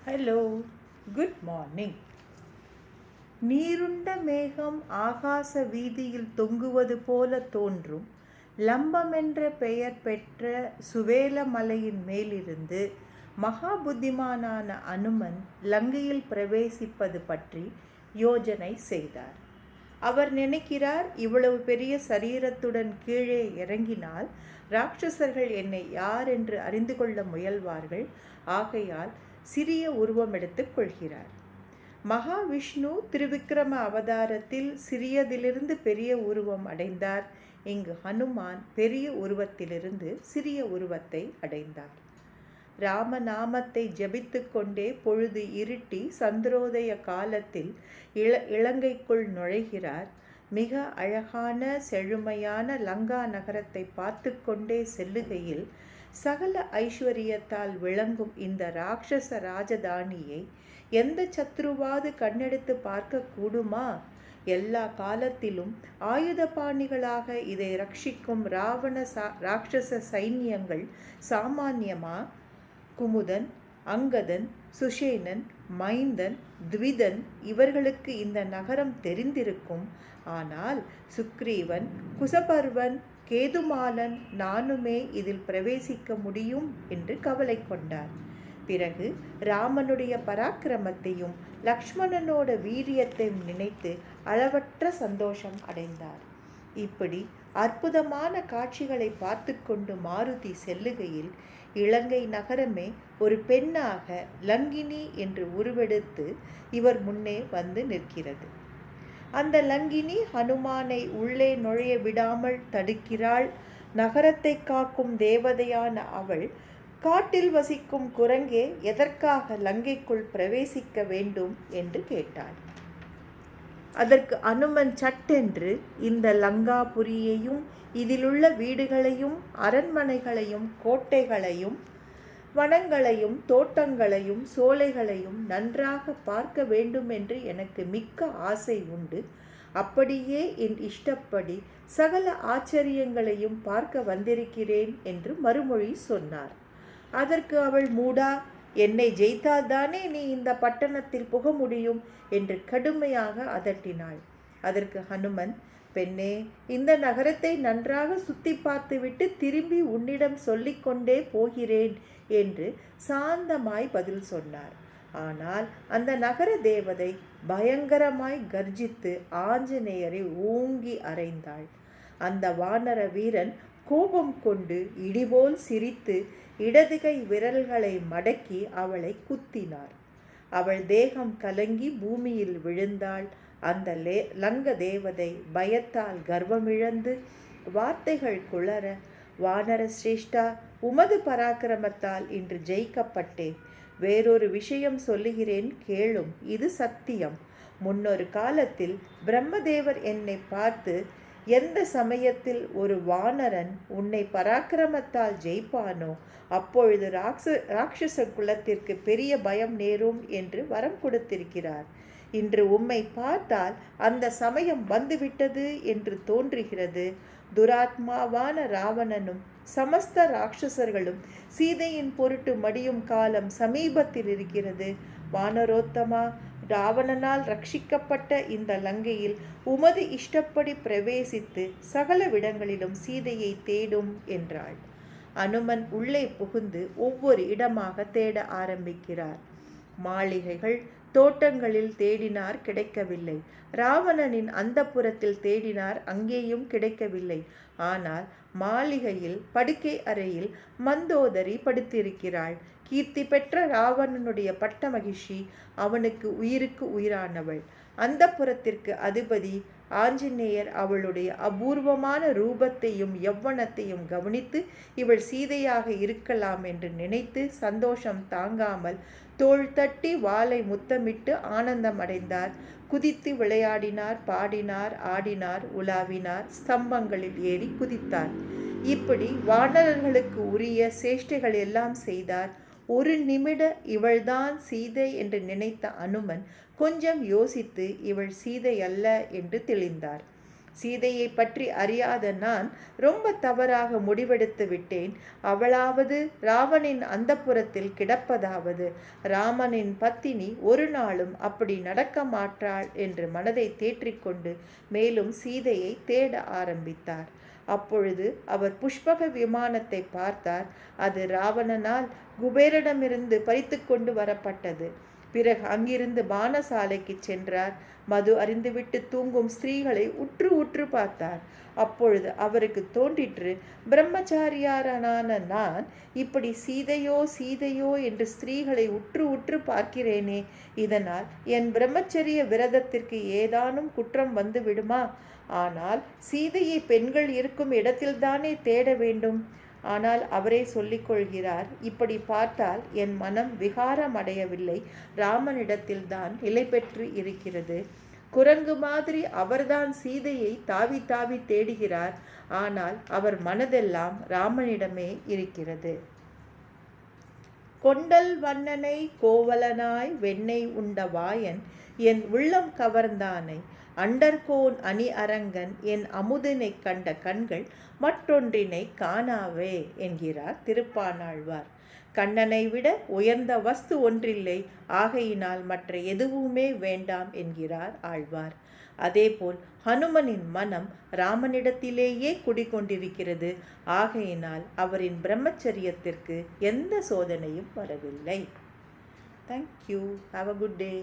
Hello, good morning. நீருண்ட மேகம் ஆகாச வீதியில் தொங்குவது போல தோன்றும் லம்பமென்ற பெயர் பெற்ற சுவேல மலையின் மேலிருந்து மகா புத்திமானான அனுமன் லங்கையில் பிரவேசிப்பது பற்றி யோஜனை செய்தார். அவர் நினைக்கிறார், இவ்வளவு பெரிய சரீரத்துடன் கீழே இறங்கினால் ராட்சசர்கள் என்னை யார் என்று அறிந்து கொள்ள முயல்வார்கள். ஆகையால் சிறிய உருவம் எடுத்துக் கொள்கிறார். மகாவிஷ்ணு திருவிக்கிரம அவதாரத்தில் சிறியதிலிருந்து பெரிய உருவம் அடைந்தார். இங்கு ஹனுமான் பெரிய உருவத்திலிருந்து சிறிய உருவத்தை அடைந்தார். ராமநாமத்தை ஜபித்து கொண்டே பொழுது இருட்டி சந்திரோதய காலத்தில் இலங்கைக்குள் நுழைகிறார். மிக அழகான செழுமையான லங்கா நகரத்தை பார்த்து கொண்டே செல்லுகையில் சகல ஐஸ்வர்யத்தால் விளங்கும் இந்த ராட்சச ராஜதானியை எந்த சத்ருவாது கண்ணெடுத்து பார்க்க கூடுமா? எல்லா காலத்திலும் ஆயுதபாணிகளாக இதை ரட்சிக்கும் ராட்சச சைன்யங்கள் சாமான்யமா? குமுதன், அங்கதன், சுஷேனன், மைந்தன், த்விதன் இவர்களுக்கு இந்த நகரம் தெரிந்திருக்கும். ஆனால் சுக்ரீவன், குசபர்வன், கேதுமாலன் நானுமே இதில் பிரவேசிக்க முடியும் என்று கவலை கொண்டார். பிறகு ராமனுடைய பராக்கிரமத்தையும் லக்ஷ்மணனோட வீரியத்தையும் நினைத்து அளவற்ற சந்தோஷம் அடைந்தார். இப்படி அற்புதமான காட்சிகளை பார்த்து கொண்டு மாருதி செல்லுகையில் இலங்கை நகரமே ஒரு பெண்ணாக லங்கினி என்று உருவெடுத்து இவர் முன்னே வந்து நிற்கிறது. அந்த லங்கினி ஹனுமானை உள்ளே நுழைய விடாமல் தடுக்கிறாள். நகரத்தை காக்கும் தேவதையான அவள், காட்டில் வசிக்கும் குரங்கே எதற்காக லங்கைக்குள் பிரவேசிக்க வேண்டும் என்று கேட்டாள். அதற்கு அனுமன் சட்டென்று இந்த லங்காபுரியையும் இதிலுள்ள வீடுகளையும் அரண்மனைகளையும் கோட்டைகளையும் வனங்களையும் தோட்டங்களையும் சோலைகளையும் நன்றாக பார்க்க வேண்டுமென்று எனக்கு மிக்க ஆசை உண்டு. அப்படியே என் இஷ்டப்படி சகல ஆச்சரியங்களையும் பார்க்க வந்திருக்கிறேன் என்று மறுமொழி சொன்னார். அதற்கு அவள், மூடா, என்னை ஜெயித்தால்தானே நீ இந்த பட்டணத்தில் புக முடியும் என்று கடுமையாக அதட்டினாள். அதற்கு ஹனுமன், பெண்ணே, இந்த நகரத்தை நன்றாக சுத்தி பார்த்துவிட்டு திரும்பி உன்னிடம் சொல்லிக்கொண்டே போகிறேன் என்று சாந்தமாய் பதில் சொன்னார். ஆனால் அந்த நகர தேவதை பயங்கரமாய் கர்ஜித்து ஆஞ்சநேயரை ஓங்கி அறைந்தாள். அந்த வானர வீரன் கோபம் கொண்டு இடிபோல் சிரித்து இடதுகை விரல்களை மடக்கி அவளை குத்தினார். அவள் தேகம் கலங்கி பூமியில் விழுந்தாள். அந்த லங்க தேவதை பயத்தால் கர்வமிழந்து வார்த்தைகள் குளற, வானர சிரேஷ்டா, உமது பராக்கிரமத்தால் இன்று ஜெயிக்கப்பட்டேன். வேறொரு விஷயம் சொல்லுகிறேன், கேளும். இது சத்தியம். முன்னொரு காலத்தில் பிரம்மதேவர் என்னை பார்த்து, எந்த சமயத்தில் ஒரு வானரன் உன்னை பராக்கிரமத்தால் ஜெயிப்பானோ அப்பொழுது ராட்சச குலத்திற்கு பெரிய பயம் நேரும் என்று வரம் கொடுத்திருக்கிறார். இன்று உம்மை பார்த்தால் அந்த சமயம் வந்துவிட்டது என்று தோன்றுகிறது. துராத்மாவான ராவணனும் சமஸ்த ராட்சசர்களும் சீதையின் பொருட்டு மடியும் காலம் சமீபத்தில் இருக்கிறது. வானரோத்தமா, ராவணனால் ரட்சிக்கப்பட்ட இந்த லங்கையில் உமது இஷ்டப்படி பிரவேசித்து சகல விடங்களிலும் சீதையை தேடும் என்றாள். அனுமன் உள்ளே புகுந்து ஒவ்வொரு இடமாக தேட ஆரம்பிக்கிறார். மாளிகைகள் தோட்டங்களில் தேடினார், கிடைக்கவில்லை. ராவணனின் அந்தப்புறத்தில் தேடினார், அங்கேயும் கிடைக்கவில்லை. ஆனால் மாளிகையில் படுக்கை அறையில் மந்தோதரி படுத்திருக்கிறாள். கீர்த்தி பெற்ற ராவணனுடைய பட்ட மகிழ்ச்சி அவனுக்கு உயிருக்கு உயிரானவள். அந்தப்புறத்திற்கு அதிபதி ஆஞ்சநேயர் அவளுடைய அபூர்வமான ரூபத்தையும் யவ்வனத்தையும் கவனித்து இவள் சீதையாக இருக்கலாம் என்று நினைத்து சந்தோஷம் தாங்காமல் தோள் தட்டி வாளை முத்தமிட்டு ஆனந்தம் அடைந்தார். குதித்து விளையாடினார், பாடினார், ஆடினார், உலாவினார், ஸ்தம்பங்களில் ஏறி குதித்தார். இப்படி வானரர்களுக்கு உரிய சேஷ்டைகள் எல்லாம் செய்தார். ஒரு நிமிட இவள்தான் சீதை என்று நினைத்த அனுமன் கொஞ்சம் யோசித்து இவள் சீதை அல்ல என்று தெளிந்தார். சீதையை பற்றி அறியாத நான் ரொம்ப தவறாக முடிவெடுத்து விட்டேன். அவளாவது ராவனின் அந்தப்புரத்தில் கிடப்பதாவது ராமனின் பத்தினி ஒரு நாளும் அப்படி நடக்க மாட்டாள் என்று மனதை தேற்றிக்கொண்டு மேலும் சீதையை தேட ஆரம்பித்தார். அப்பொழுது அவர் புஷ்பக விமானத்தை பார்த்தார். அது ராவணனால் குபேரனிடமிருந்து பறித்து கொண்டு வரப்பட்டது. பிறகு அங்கிருந்து பானசாலைக்கு சென்றார். மது அறிந்துவிட்டு தூங்கும் ஸ்திரீகளை உற்று உற்று பார்த்தார். அப்பொழுது அவருக்கு தோன்றிற்று, பிரம்மச்சாரியாரான நான் இப்படி சீதையோ சீதையோ என்று ஸ்திரீகளை உற்று உற்று பார்க்கிறேனே, இதனால் என் பிரம்மச்சரிய விரதத்திற்கு ஏதானும் குற்றம் வந்து விடுமா? ஆனால் சீதையை பெண்கள் இருக்கும் இடத்தில்தானே தேட வேண்டும். ஆனால் அவரே சொல்லிக் கொள்கிறார், இப்படி பார்த்தால் என் மனம் விகாரம் அடையவில்லை, ராமனிடத்தில்தான் நிலை பெற்று இருக்கிறது. குரங்கு மாதிரி அவர்தான் சீதையை தாவி தாவி தேடுகிறார். ஆனால் அவர் மனதெல்லாம் ராமனிடமே இருக்கிறது. கொண்டல் வண்ணனை கோவலனாய் வெண்ணெய் உண்ட வாயன் என் உள்ளம் கவர்ந்தானை, அண்டர்கோன் அணி அரங்கன் என் அமுதினை கண்ட கண்கள் மற்றொன்றினை காணாவே என்கிறார் திருப்பாணாழ்வார். கண்ணனை விட உயர்ந்த வஸ்து ஒன்றில்லை, ஆகையினால் மற்ற எதுவுமே வேண்டாம் என்கிறார் ஆழ்வார். அதேபோல் ஹனுமனின் மனம் ராமனிடத்திலேயே குடிகொண்டிருக்கிறது. ஆகையினால் அவரின் பிரம்மச்சரியத்திற்கு எந்த சோதனையும் வரவில்லை. Thank you. Have a good day.